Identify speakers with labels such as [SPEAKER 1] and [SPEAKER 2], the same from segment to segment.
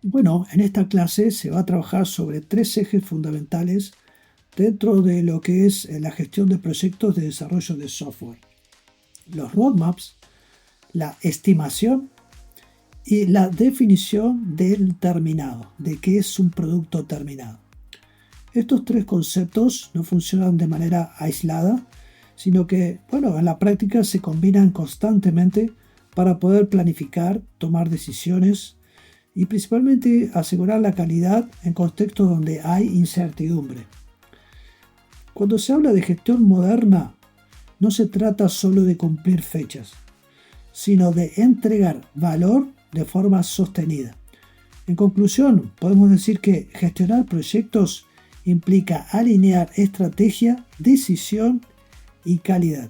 [SPEAKER 1] Bueno, en esta clase se va a trabajar sobre tres ejes fundamentales dentro de lo que es la gestión de proyectos de desarrollo de software. Los roadmaps, la estimación y la definición del terminado, de qué es un producto terminado. Estos tres conceptos no funcionan de manera aislada, sino que, en la práctica se combinan constantemente para poder planificar, tomar decisiones y principalmente asegurar la calidad en contextos donde hay incertidumbre. Cuando se habla de gestión moderna, no se trata solo de cumplir fechas, sino de entregar valor de forma sostenida. En conclusión, podemos decir que gestionar proyectos implica alinear estrategia, decisión y calidad.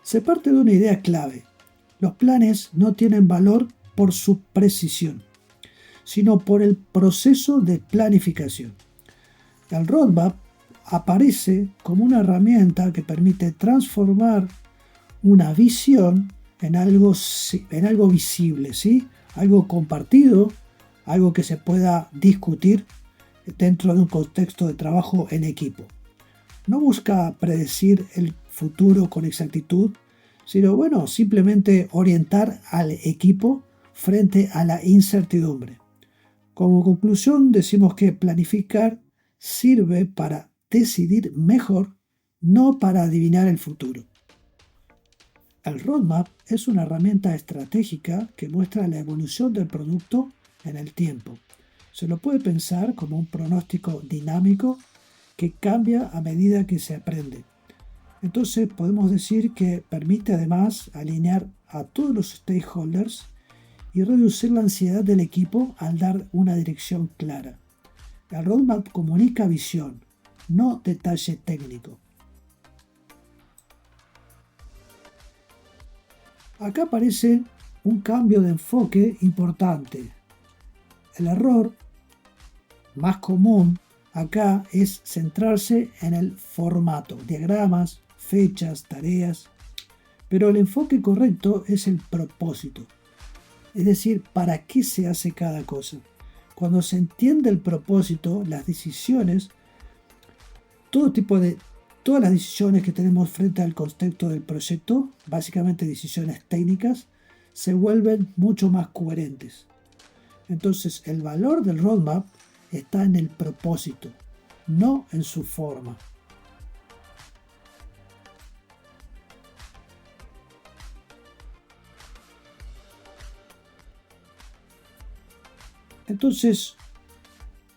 [SPEAKER 1] Se parte de una idea clave. Los planes no tienen valor por su precisión, sino por el proceso de planificación. El roadmap aparece como una herramienta que permite transformar una visión en algo visible, ¿sí? Algo compartido, algo que se pueda discutir dentro de un contexto de trabajo en equipo. No busca predecir el futuro con exactitud, sino simplemente orientar al equipo frente a la incertidumbre. Como conclusión, decimos que planificar sirve para decidir mejor, no para adivinar el futuro. El roadmap es una herramienta estratégica que muestra la evolución del producto en el tiempo. Se lo puede pensar como un pronóstico dinámico que cambia a medida que se aprende. Entonces podemos decir que permite además alinear a todos los stakeholders y reducir la ansiedad del equipo al dar una dirección clara. El roadmap comunica visión, no detalle técnico. Acá aparece un cambio de enfoque importante. El error más común acá es centrarse en el formato, diagramas, fechas, tareas, pero el enfoque correcto es el propósito, es decir, para qué se hace cada cosa. Cuando se entiende el propósito, las decisiones, todas las decisiones que tenemos frente al contexto del proyecto, básicamente decisiones técnicas, se vuelven mucho más coherentes. Entonces, el valor del roadmap está en el propósito, no en su forma. Entonces,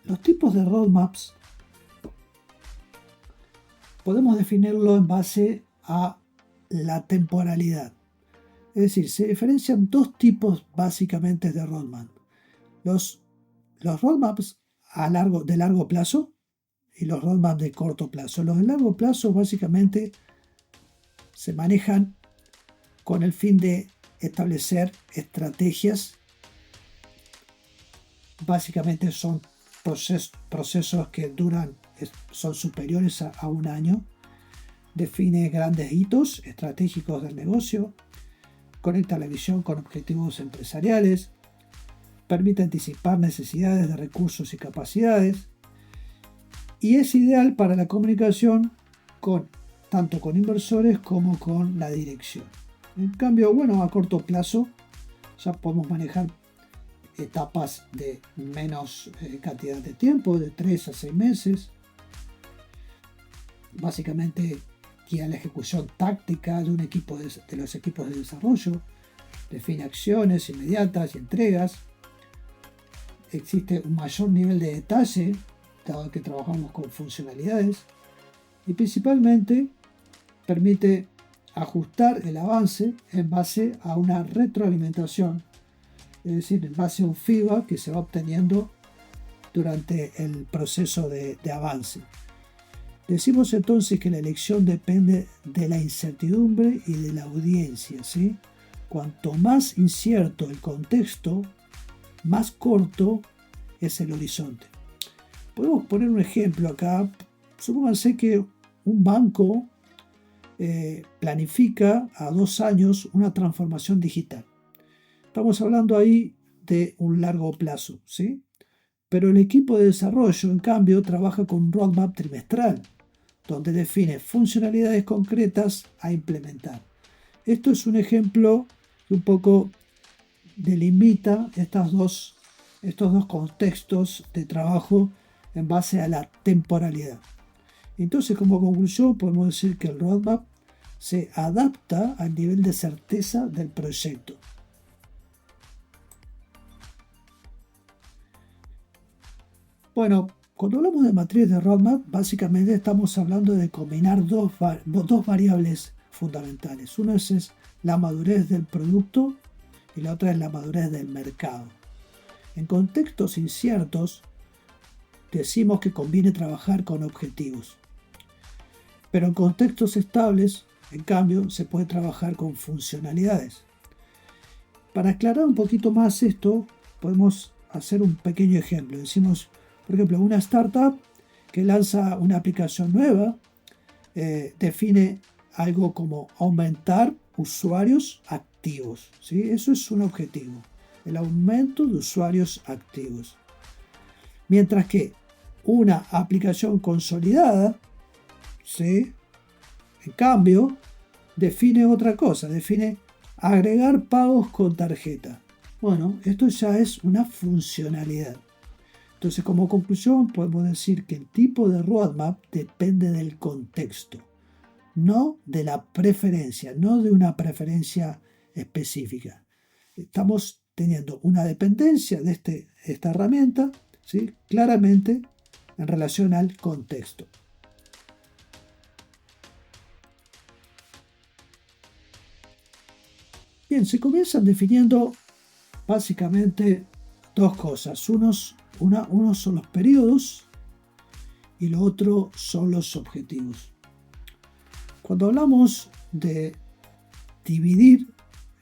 [SPEAKER 1] los tipos de roadmaps podemos definirlo en base a la temporalidad. Es decir, se diferencian dos tipos básicamente de roadmap. Los roadmaps de largo plazo y los roadmaps de corto plazo. Los de largo plazo básicamente se manejan con el fin de establecer estrategias. Básicamente son procesos que son superiores a un año. Define grandes hitos estratégicos del negocio. Conecta la visión con objetivos empresariales. Permite anticipar necesidades de recursos y capacidades. Y es ideal para la comunicación tanto con inversores como con la dirección. En cambio, a corto plazo ya podemos manejar etapas de menos cantidad de tiempo, de 3 a 6 meses. Básicamente guía la ejecución táctica de los equipos de desarrollo, define acciones inmediatas y entregas. Existe un mayor nivel de detalle, dado que trabajamos con funcionalidades, y principalmente permite ajustar el avance en base a una retroalimentación, es decir, en base a un feedback que se va obteniendo durante el proceso de avance. Decimos entonces que la elección depende de la incertidumbre y de la audiencia, ¿sí? Cuanto más incierto el contexto, más corto es el horizonte. Podemos poner un ejemplo acá. Supónganse que un banco planifica a 2 años una transformación digital. Estamos hablando ahí de un largo plazo, ¿sí? Pero el equipo de desarrollo, en cambio, trabaja con un roadmap trimestral, donde define funcionalidades concretas a implementar. Esto es un ejemplo que un poco delimita estos dos contextos de trabajo en base a la temporalidad. Entonces, como conclusión, podemos decir que el roadmap se adapta al nivel de certeza del proyecto. Bueno, cuando hablamos de matriz de roadmap, básicamente estamos hablando de combinar dos variables fundamentales. Una es la madurez del producto y la otra es la madurez del mercado. En contextos inciertos, decimos que conviene trabajar con objetivos. Pero en contextos estables, en cambio, se puede trabajar con funcionalidades. Para aclarar un poquito más esto, podemos hacer un pequeño ejemplo. Decimos, por ejemplo, una startup que lanza una aplicación nueva, define algo como aumentar usuarios activos, ¿sí? Eso es un objetivo, el aumento de usuarios activos. Mientras que una aplicación consolidada, ¿sí?, en cambio, define otra cosa, define agregar pagos con tarjeta. Bueno, esto ya es una funcionalidad. Entonces, como conclusión, podemos decir que el tipo de roadmap depende del contexto, no de la preferencia, no de una preferencia específica. Estamos teniendo una dependencia de esta herramienta, ¿sí?, claramente en relación al contexto. Bien, se comienzan definiendo básicamente dos cosas. Unos son los periodos y lo otro son los objetivos. Cuando hablamos de dividir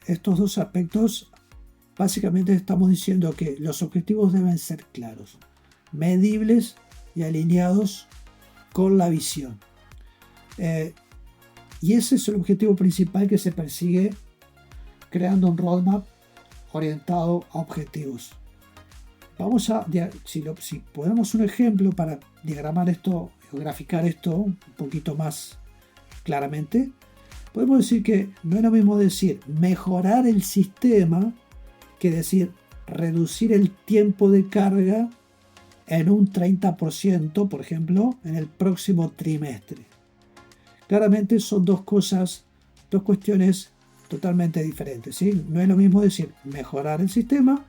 [SPEAKER 1] estos dos aspectos, básicamente estamos diciendo que los objetivos deben ser claros, medibles y alineados con la visión. Y ese es el objetivo principal que se persigue creando un roadmap orientado a objetivos. Vamos a, si ponemos un ejemplo para diagramar esto, o graficar esto un poquito más claramente, podemos decir que no es lo mismo decir mejorar el sistema que decir reducir el tiempo de carga en un 30%, por ejemplo, en el próximo trimestre. Claramente son dos cuestiones totalmente diferentes, ¿sí? No es lo mismo decir mejorar el sistema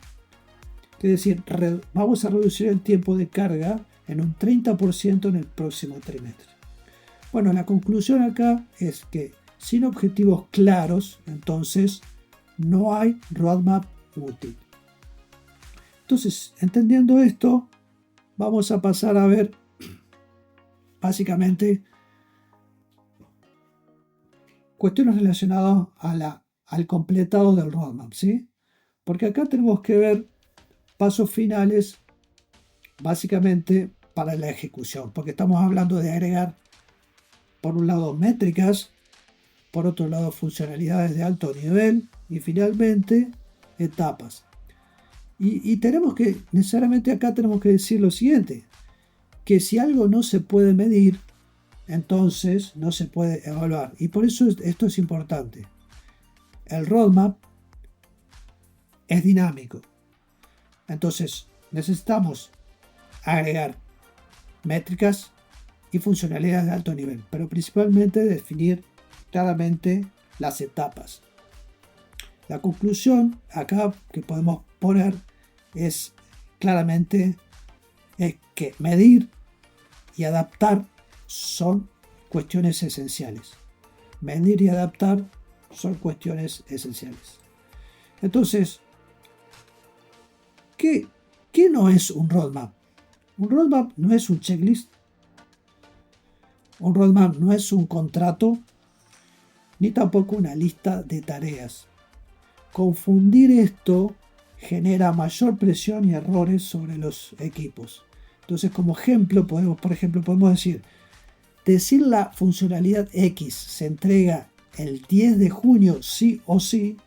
[SPEAKER 1] que decir vamos a reducir el tiempo de carga en un 30% en el próximo trimestre. Bueno, la conclusión acá es que sin objetivos claros, entonces no hay roadmap útil. Entonces, entendiendo esto, vamos a pasar a ver básicamente cuestiones relacionadas al completado del roadmap, ¿sí? Porque acá tenemos que ver pasos finales básicamente para la ejecución, porque estamos hablando de agregar, por un lado, métricas, por otro lado, funcionalidades de alto nivel y finalmente etapas. Y necesariamente acá tenemos que decir lo siguiente, que si algo no se puede medir, entonces no se puede evaluar. Y por eso esto es importante. El roadmap es dinámico. Entonces necesitamos agregar métricas y funcionalidades de alto nivel, pero principalmente definir claramente las etapas. La conclusión acá que podemos poner es claramente que medir y adaptar son cuestiones esenciales. Medir y adaptar son cuestiones esenciales. Entonces, ¿qué no es un roadmap? Un roadmap no es un checklist. Un roadmap no es un contrato, ni tampoco una lista de tareas. Confundir esto genera mayor presión y errores sobre los equipos. Entonces, como ejemplo, podemos decir, decir la funcionalidad X se entrega el 10 de junio sí o sí,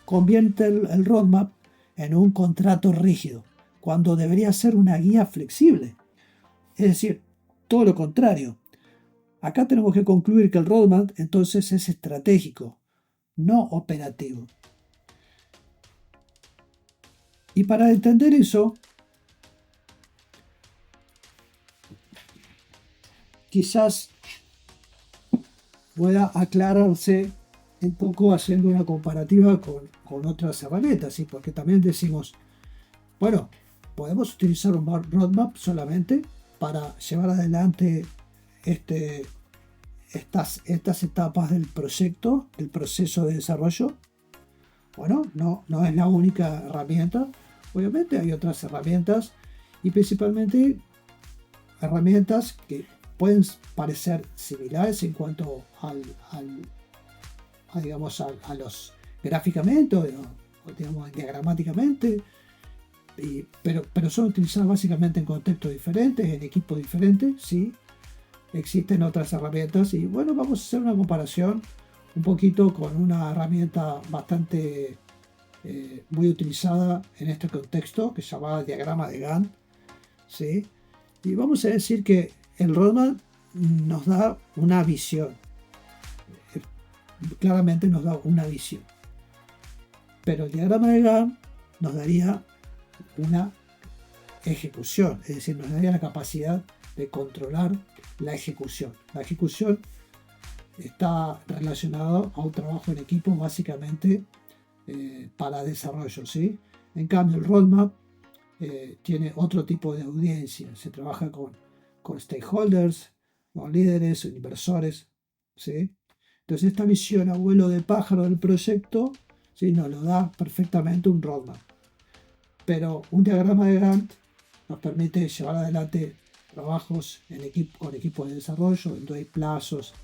[SPEAKER 1] convierte el roadmap en un contrato rígido, cuando debería ser una guía flexible. Es decir, todo lo contrario. Acá tenemos que concluir que el roadmap entonces es estratégico, no operativo. Y para entender eso, quizás pueda aclararse un poco haciendo una comparativa con otras herramientas, ¿sí? Porque también decimos, bueno, podemos utilizar un roadmap solamente para llevar adelante estas etapas del proyecto, del proceso de desarrollo. Bueno, no es la única herramienta. Obviamente hay otras herramientas y principalmente herramientas que pueden parecer similares en cuanto a los gráficamente o digamos diagramáticamente, pero son utilizadas básicamente en contextos diferentes, en equipos diferentes, sí. Existen otras herramientas y bueno, vamos a hacer una comparación un poquito con una herramienta bastante muy utilizada en este contexto que se llama diagrama de Gantt, ¿sí? Y vamos a decir que el roadmap nos da una visión, claramente nos da una visión, pero el diagrama de Gantt nos daría una ejecución, es decir, nos daría la capacidad de controlar la ejecución. La ejecución está relacionada a un trabajo en equipo básicamente para desarrollo, ¿sí? En cambio, el roadmap tiene otro tipo de audiencia, se trabaja con stakeholders, con líderes, inversores, ¿sí? Entonces esta visión a vuelo de pájaro del proyecto, ¿sí?, nos lo da perfectamente un roadmap. Pero un diagrama de Gantt nos permite llevar adelante trabajos con equipos de desarrollo, donde hay plazos,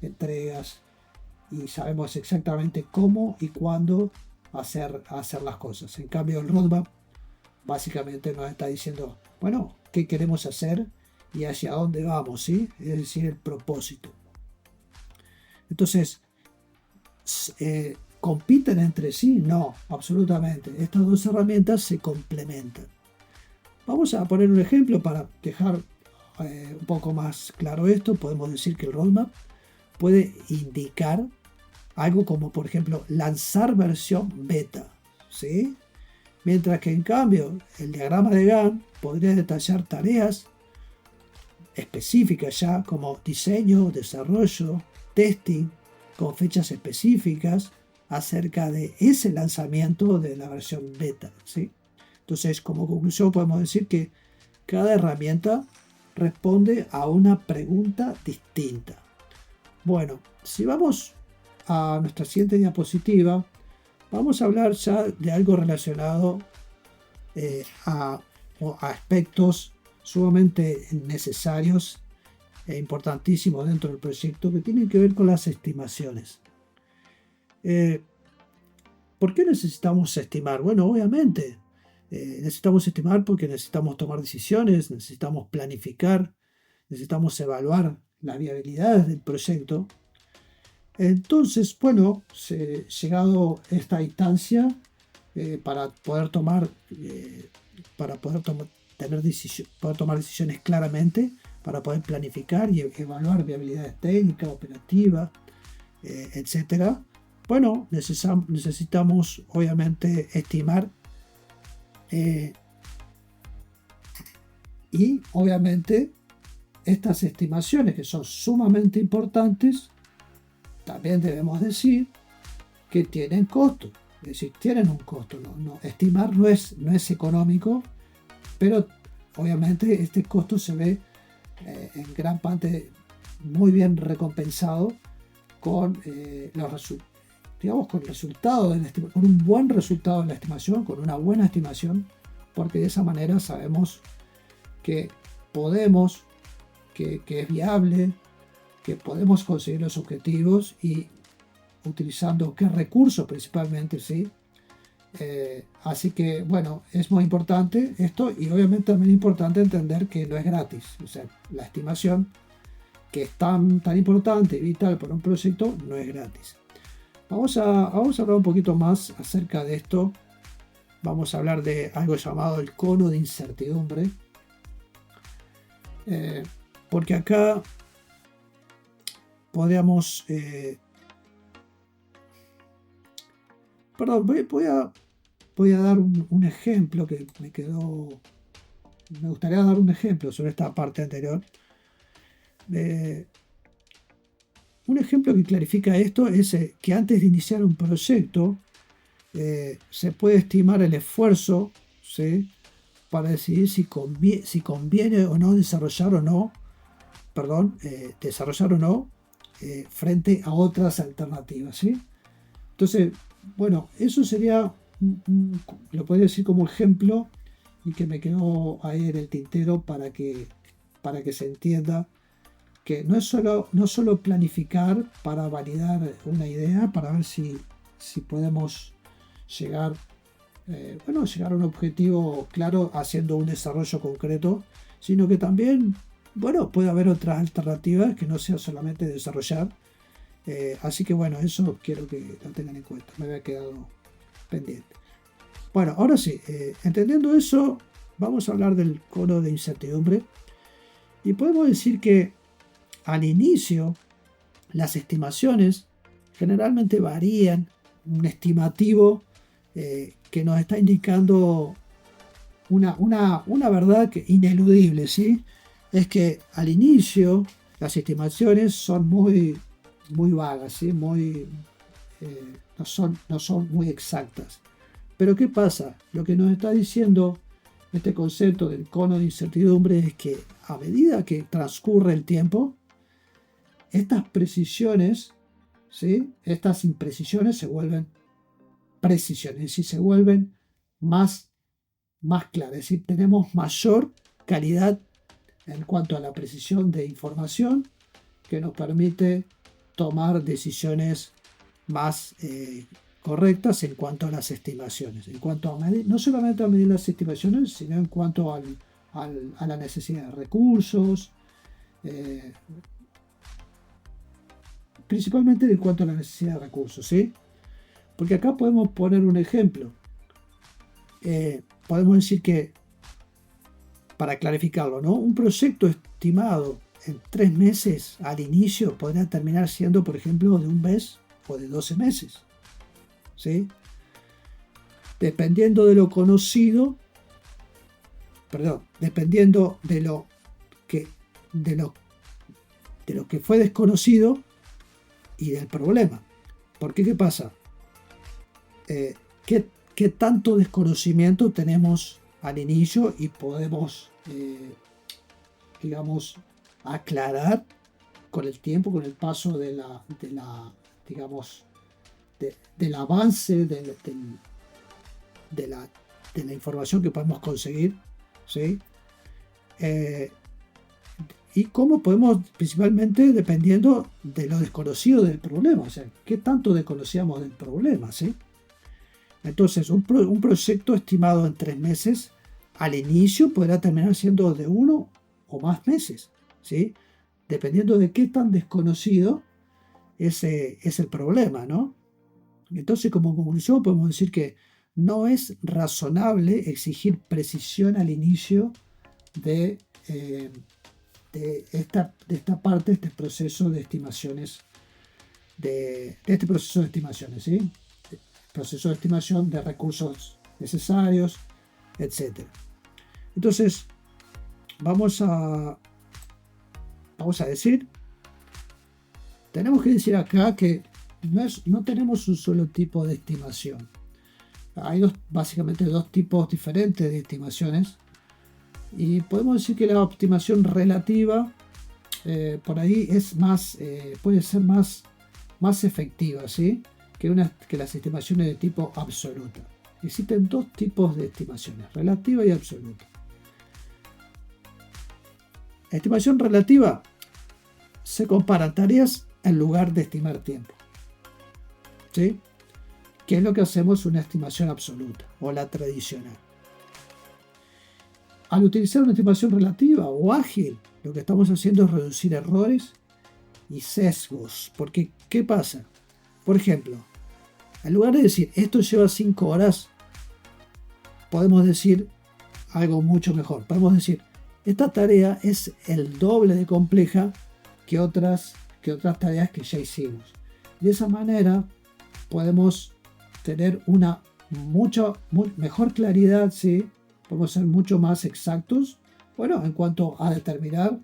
[SPEAKER 1] entregas, y sabemos exactamente cómo y cuándo hacer las cosas. En cambio, el roadmap básicamente nos está diciendo, bueno, qué queremos hacer y hacia dónde vamos, ¿sí? Es decir, el propósito. Entonces, ¿compiten entre sí? No, absolutamente. Estas dos herramientas se complementan. Vamos a poner un ejemplo para dejar un poco más claro esto. Podemos decir que el roadmap puede indicar algo como, por ejemplo, lanzar versión beta, ¿sí? Mientras que en cambio el diagrama de Gantt podría detallar tareas específicas ya como diseño, desarrollo, testing, con fechas específicas acerca de ese lanzamiento de la versión beta, ¿sí? Entonces, como conclusión podemos decir que cada herramienta responde a una pregunta distinta. Bueno, si vamos a nuestra siguiente diapositiva, vamos a hablar ya de algo relacionado a aspectos sumamente necesarios e importantísimos dentro del proyecto que tienen que ver con las estimaciones. ¿Por qué necesitamos estimar? Bueno, obviamente necesitamos estimar porque necesitamos tomar decisiones, necesitamos planificar, necesitamos evaluar las viabilidades del proyecto. Entonces, bueno, llegado a esta instancia, para poder tomar decisiones claramente, para poder planificar y evaluar viabilidades técnicas, operativas, etcétera. Bueno, necesitamos obviamente estimar y obviamente estas estimaciones, que son sumamente importantes, también debemos decir que tienen costo, es decir, tienen un costo. Estimar no es económico, pero obviamente este costo se ve en gran parte muy bien recompensado con con un buen resultado de la estimación, con una buena estimación, porque de esa manera sabemos que podemos, que es viable, que podemos conseguir los objetivos y utilizando qué recursos principalmente, ¿sí? Así que, bueno, es muy importante esto y obviamente también es importante entender que no es gratis. O sea, la estimación que es tan importante y vital para un proyecto, no es gratis. Vamos a hablar un poquito más acerca de esto. Vamos a hablar de algo llamado el cono de incertidumbre. Porque acá podríamos... perdón, voy a dar un ejemplo que me quedó... Me gustaría dar un ejemplo sobre esta parte anterior. Un ejemplo que clarifica esto es que antes de iniciar un proyecto se puede estimar el esfuerzo, ¿sí?, para decidir si conviene o no desarrollar o no frente a otras alternativas, ¿sí? Entonces, bueno, eso sería, lo podría decir como ejemplo y que me quedó ahí en el tintero para que se entienda que no solo planificar para validar una idea, para ver si podemos llegar a un objetivo claro haciendo un desarrollo concreto, sino que también, bueno, puede haber otras alternativas que no sea solamente desarrollar. Así que bueno, eso quiero que lo tengan en cuenta, me había quedado pendiente. Bueno, ahora sí, entendiendo eso, vamos a hablar del cono de incertidumbre y podemos decir que al inicio las estimaciones generalmente varían, un estimativo que nos está indicando una verdad ineludible, ¿sí? Es que al inicio las estimaciones son muy vagas, ¿sí? No son muy exactas. Pero ¿qué pasa? Lo que nos está diciendo este concepto del cono de incertidumbre es que a medida que transcurre el tiempo, estas precisiones, ¿sí?, estas imprecisiones se vuelven precisiones y se vuelven más claras. Es decir, tenemos mayor calidad en cuanto a la precisión de información que nos permite tomar decisiones más correctas en cuanto a las estimaciones, en cuanto a medir, no solamente a medir las estimaciones, sino en cuanto a la necesidad de recursos, principalmente en cuanto a la necesidad de recursos, ¿sí? Porque acá podemos poner un ejemplo. Podemos decir que, para clarificarlo, ¿no?, un proyecto estimado en 3 meses al inicio podría terminar siendo, por ejemplo, de 1 mes o de 12 meses, ¿sí? Dependiendo de lo conocido, dependiendo de lo que fue desconocido y del problema. Porque ¿qué pasa? ¿Qué tanto desconocimiento tenemos al inicio y podemos, digamos, aclarar con el tiempo, con el paso del avance de la información que podemos conseguir, ¿sí? Y cómo podemos, principalmente dependiendo de lo desconocido del problema, o sea, qué tanto desconocíamos del problema, ¿sí? Entonces, un proyecto estimado en 3 meses, al inicio podrá terminar siendo de 1 o más meses, ¿sí?, dependiendo de qué tan desconocido es el problema, ¿no? Entonces, como conclusión, podemos decir que no es razonable exigir precisión al inicio de esta parte, este proceso de estimaciones, ¿sí? Proceso de estimación de recursos necesarios, etc. Entonces, vamos a decir, tenemos que decir acá que no tenemos un solo tipo de estimación. Hay básicamente dos tipos diferentes de estimaciones. Y podemos decir que la estimación relativa por ahí es puede ser más efectiva, ¿sí?, que las estimaciones de tipo absoluta. Existen 2 tipos de estimaciones, relativa y absoluta. La estimación relativa se compara tareas en lugar de estimar tiempo, ¿sí?, que es lo que hacemos una estimación absoluta o la tradicional. Al utilizar una estimación relativa o ágil, lo que estamos haciendo es reducir errores y sesgos. Porque, ¿qué pasa? Por ejemplo, en lugar de decir esto lleva 5 horas, podemos decir algo mucho mejor. Podemos decir, esta tarea es el doble de compleja que otras tareas que ya hicimos. De esa manera podemos tener una mejor claridad, ¿sí? Podemos ser mucho más exactos, bueno, en cuanto a determinar,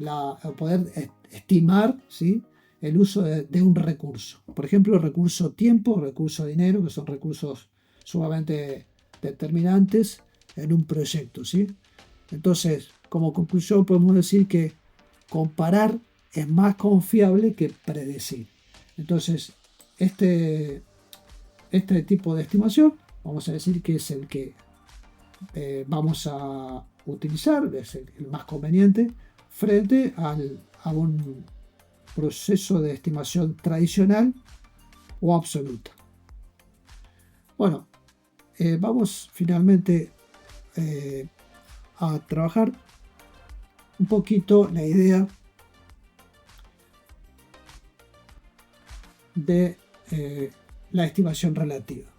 [SPEAKER 1] a poder estimar, ¿sí? El uso de un recurso. Por ejemplo, el recurso tiempo, recurso dinero, que son recursos sumamente determinantes en un proyecto, ¿sí? Entonces, como conclusión podemos decir que comparar es más confiable que predecir. Entonces, este, este tipo de estimación, vamos a decir que es el que vamos a utilizar, es el más conveniente frente a un proceso de estimación tradicional o absoluta. Bueno, vamos finalmente a trabajar un poquito la idea de la estimación relativa.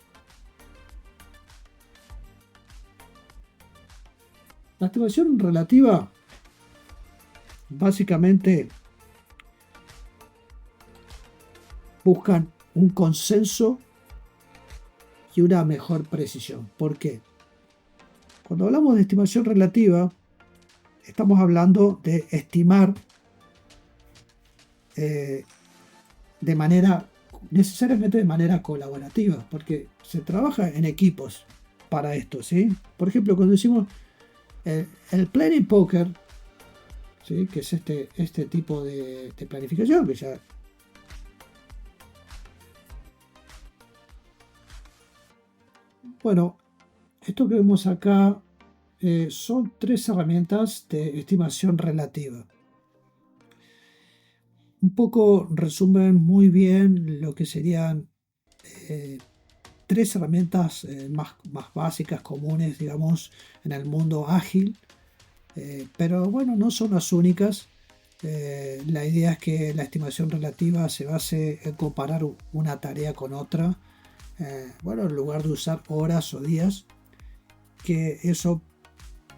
[SPEAKER 1] La estimación relativa básicamente buscan un consenso y una mejor precisión. ¿Por qué? Cuando hablamos de estimación relativa, estamos hablando de estimar necesariamente de manera colaborativa, porque se trabaja en equipos para esto, ¿sí? Por ejemplo, cuando decimos el planning poker, ¿sí? Que es este tipo de planificación, que ya... Bueno, esto que vemos acá son 3 herramientas de estimación relativa. Un poco resumen muy bien lo que serían 3 herramientas más básicas, comunes, digamos, en el mundo ágil. Pero bueno, no son las únicas. La idea es que la estimación relativa se base en comparar una tarea con otra. Bueno, en lugar de usar horas o días, que eso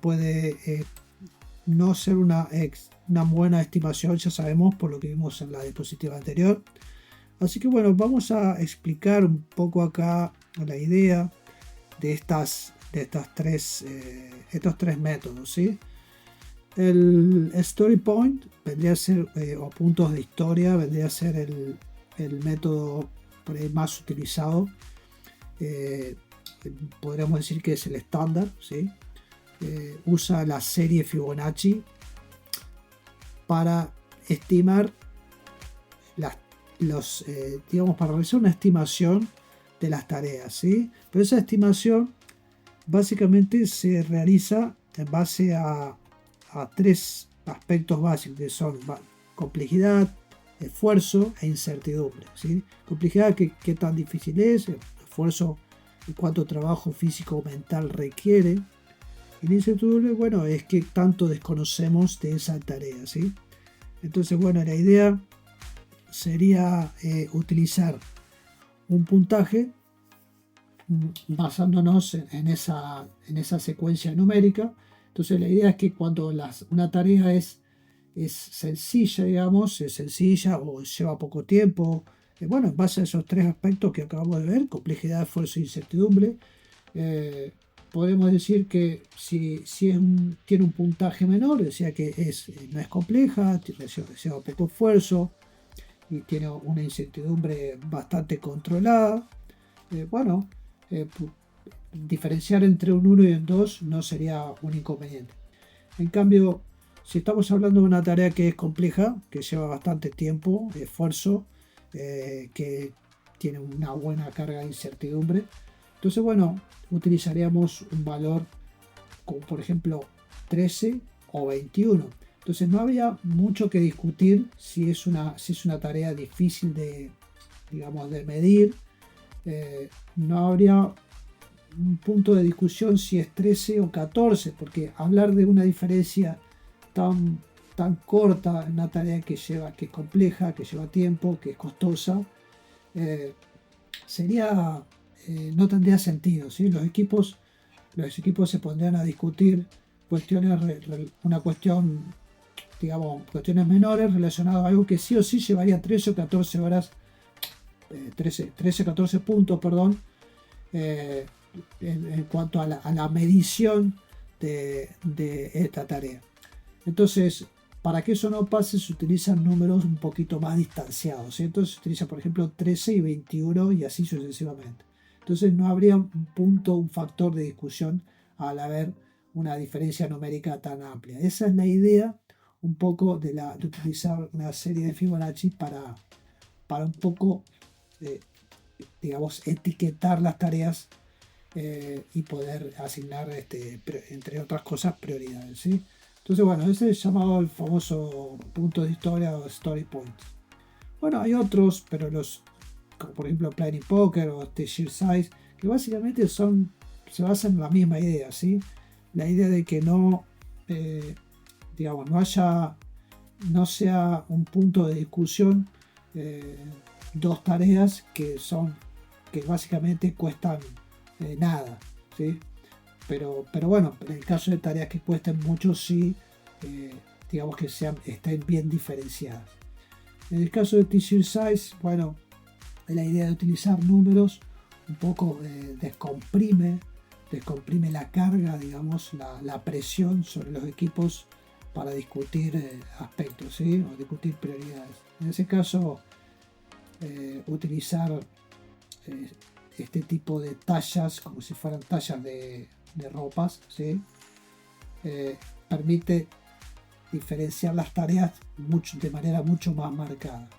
[SPEAKER 1] puede no ser una buena estimación, ya sabemos por lo que vimos en la diapositiva anterior. Así que bueno, vamos a explicar un poco acá la idea de estos tres métodos, ¿sí? El story point vendría a ser, o puntos de historia, vendría a ser el método por ahí más utilizado. Podríamos decir que es el estándar, ¿sí? Usa la serie Fibonacci para estimar digamos, para realizar una estimación de las tareas, ¿sí? Pero esa estimación básicamente se realiza en base a 3 aspectos básicos, que son complejidad, esfuerzo e incertidumbre, ¿sí? Complejidad, qué tan difícil es, esfuerzo, cuánto trabajo físico o mental requiere, y la incertidumbre, bueno, es que tanto desconocemos de esa tarea, ¿sí? Entonces, bueno, la idea sería utilizar un puntaje basándonos en esa secuencia numérica. Entonces la idea es que cuando una tarea es sencilla, digamos, es sencilla o lleva poco tiempo, bueno, en base a esos 3 aspectos que acabamos de ver, complejidad, esfuerzo e incertidumbre, podemos decir que si tiene un puntaje menor, decía que no es compleja, lleva poco esfuerzo y tiene una incertidumbre bastante controlada, bueno, diferenciar entre un 1 y un 2 no sería un inconveniente. En cambio, si estamos hablando de una tarea que es compleja, que lleva bastante tiempo, esfuerzo, que tiene una buena carga de incertidumbre, entonces, bueno, utilizaríamos un valor como por ejemplo 13 o 21. Entonces no habría mucho que discutir si es una tarea difícil digamos, de medir. No habría un punto de discusión si es 13 o 14, porque hablar de una diferencia tan tan corta, una tarea que es compleja, que lleva tiempo, que es costosa, sería, no tendría sentido, ¿sí? Los equipos se pondrían a discutir una cuestión, digamos, cuestiones menores relacionadas a algo que sí o sí llevaría 13 o 14 horas, 13 14 puntos, perdón, eh, en cuanto a la medición de esta tarea. Entonces, para que eso no pase, se utilizan números un poquito más distanciados, ¿sí? Entonces se utiliza, por ejemplo, 13 y 21 y así sucesivamente. Entonces no habría un factor de discusión al haber una diferencia numérica tan amplia. Esa es la idea un poco de utilizar una serie de Fibonacci para un poco, eh, digamos, etiquetar las tareas y poder asignar, entre otras cosas, prioridades, ¿sí? Entonces, bueno, ese es llamado el famoso punto de historia o story point. Bueno, hay otros, pero como por ejemplo Planning Poker o Sheer Size, que básicamente se basan en la misma idea, ¿sí? La idea de que no, digamos, no sea un punto de discusión dos tareas que básicamente cuestan nada, ¿sí? Pero bueno, en el caso de tareas que cuesten mucho, sí, digamos que estén bien diferenciadas. En el caso de T-Shirt Size, bueno, la idea de utilizar números un poco descomprime la carga, digamos, la presión sobre los equipos para discutir aspectos, ¿sí? O discutir prioridades. En ese caso, utilizar este tipo de tallas, como si fueran tallas de ropas, ¿sí? Permite diferenciar las tareas de manera mucho más marcada.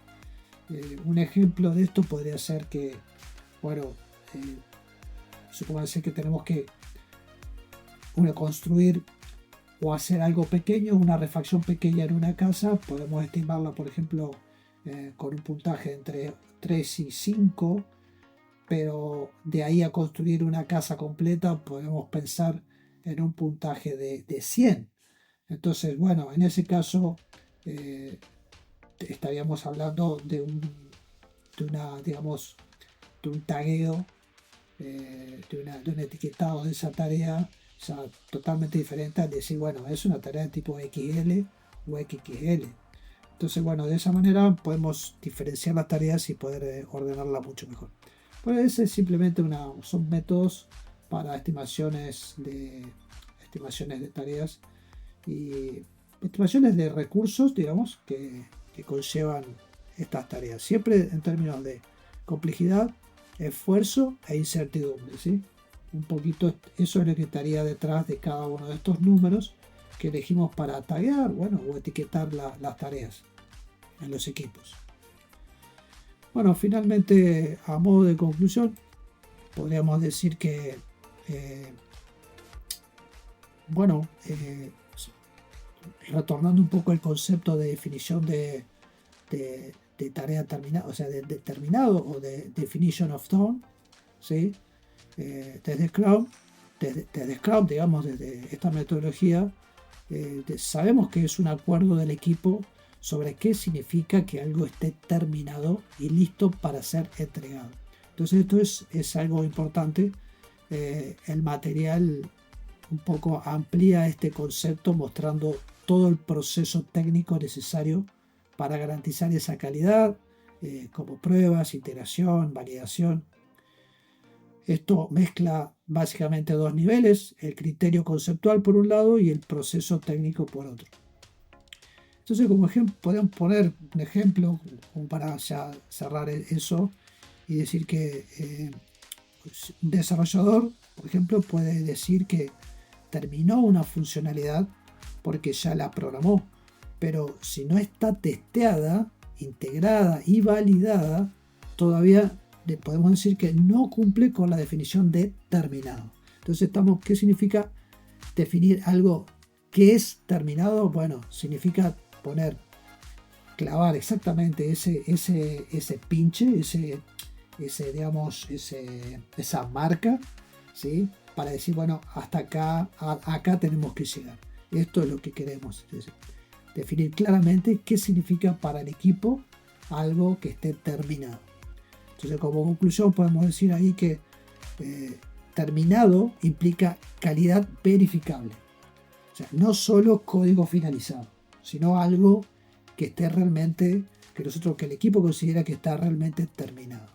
[SPEAKER 1] Un ejemplo de esto podría ser que, bueno, supongamos que tenemos que construir o hacer algo pequeño, una refacción pequeña en una casa. Podemos estimarla, por ejemplo, con un puntaje entre 3 y 5, pero de ahí a construir una casa completa podemos pensar en un puntaje de 100. Entonces, bueno, en ese caso estaríamos hablando digamos, de un tagueo, de un etiquetado de esa tarea, o sea, totalmente diferente al decir, bueno, es una tarea de tipo XL o XXL. Entonces, bueno, de esa manera podemos diferenciar las tareas y poder ordenarla mucho mejor. Pues ese es simplemente son métodos para estimaciones de tareas y estimaciones de recursos, digamos, que conllevan estas tareas. Siempre en términos de complejidad, esfuerzo e incertidumbre, ¿sí? Un poquito eso es lo que estaría detrás de cada uno de estos números que elegimos para taguear, bueno, o etiquetar las tareas en los equipos. Bueno, finalmente, a modo de conclusión, podríamos decir que, bueno, retornando un poco el concepto de definición de tarea terminada, o sea, de determinado o de definition of done, ¿sí? Desde Scrum, digamos, desde esta metodología, sabemos que es un acuerdo del equipo sobre qué significa que algo esté terminado y listo para ser entregado. Entonces esto es algo importante. El material un poco amplía este concepto mostrando todo el proceso técnico necesario para garantizar esa calidad, como pruebas, iteración, validación. Esto mezcla básicamente dos niveles, el criterio conceptual por un lado y el proceso técnico por otro. Entonces, como ejemplo, podemos poner un ejemplo como para ya cerrar eso y decir que un desarrollador, por ejemplo, puede decir que terminó una funcionalidad porque ya la programó, pero si no está testeada, integrada y validada, todavía podemos decir que no cumple con la definición de terminado. Entonces, ¿qué significa definir algo que es terminado? Bueno, significa clavar exactamente ese pinche, digamos, esa marca, ¿sí? Para decir, bueno, hasta acá tenemos que llegar. Esto es lo que queremos decir. definir claramente qué significa para el equipo algo que esté terminado. Entonces, como conclusión podemos decir ahí que terminado implica calidad verificable. O sea, no solo código finalizado, sino algo que esté realmente, que el equipo considera que está realmente terminado.